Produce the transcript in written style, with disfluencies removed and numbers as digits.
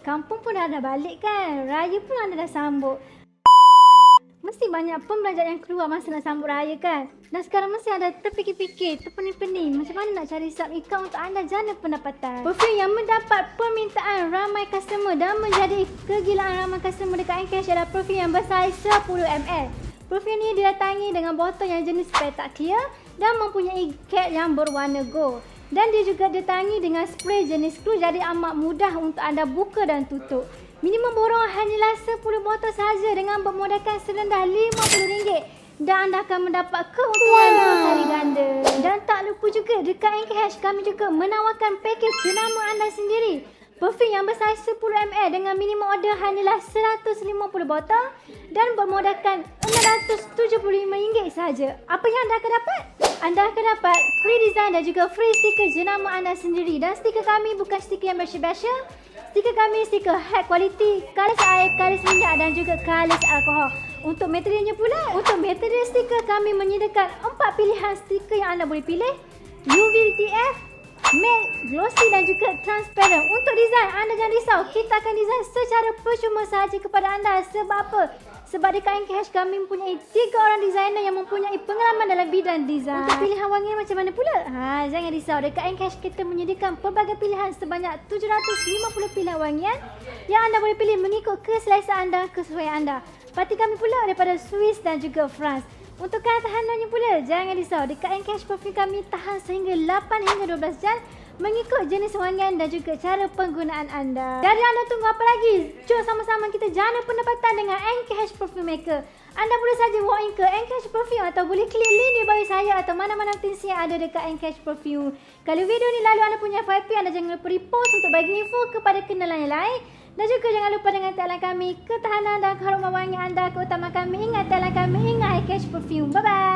kampung pun dah balik kan. Raya pun anda dah sambut. Mesti banyak pembelajar yang keluar masa nak sambut raya kan. Dan sekarang mesti ada terfikir-fikir, terpening-pening macam mana nak cari sub account untuk anda jana pendapatan. Perfume yang mendapat permintaan ramai customer dan menjadi kegilaan ramai customer dekat Encash adalah perfume yang besar 10ml. Perfume ni didatangi dengan botol yang jenis petak clear dan mempunyai cap yang berwarna gold. Dan dia juga didatangi dengan spray jenis screw, jadi amat mudah untuk anda buka dan tutup. Minimum borong hanyalah 10 botol sahaja dengan bermodalkan serendah RM50 dan anda akan mendapat keuntungan berkali ganda. Dan tak lupa juga dekat Encash kami juga menawarkan pakej jenama anda sendiri. Perfume yang besar 10ml dengan minimum order hanyalah 150 botol dan bermodalkan RM675 sahaja. Apa yang anda akan dapat? Anda akan dapat free design dan juga free stiker jenama anda sendiri. Dan stiker kami bukan stiker yang biasa-biasa. Stiker kami stiker high quality, kalis air, kalis minyak dan juga kalis alkohol. Untuk materialnya pula, untuk material stiker kami menyediakan 4 pilihan stiker yang anda boleh pilih. UV-TF, matte, glossy dan juga transparent. Untuk design, anda jangan risau. Kita akan design secara percuma sahaja kepada anda. Sebab apa? Sebab dekat Encash kami mempunyai 3 orang designer yang mempunyai pengalaman dalam bidang design. Untuk pilihan wangian macam mana pula? Jangan risau. Dekat Encash kita menyediakan pelbagai pilihan sebanyak 750 pilihan wangian yang anda boleh pilih mengikut keselesaan anda, kesesuaian anda. Parti kami pula daripada Swiss dan juga France. Untuk kadar tahanannya pula, jangan risau. Dekat Encash perfume kami tahan sehingga 8 hingga 12 jam mengikut jenis wangian dan juga cara penggunaan anda. Jadi anda tunggu apa lagi? Jom sama-sama kita jana pendapatan dengan Encash Perfume Maker. Anda boleh saja walk in ke Encash Perfume atau boleh klik link di bio saya atau mana-mana things yang ada dekat Encash Perfume. Kalau video ni lalu anda punya FYP, anda jangan lupa repost untuk bagi info kepada kenalan yang lain. Dan juga jangan lupa dengan tagline kami, ketahanan dan keharuman wangi anda, keutamaan kami, ingat tagline kami, ingat Encash Perfume. Bye-bye.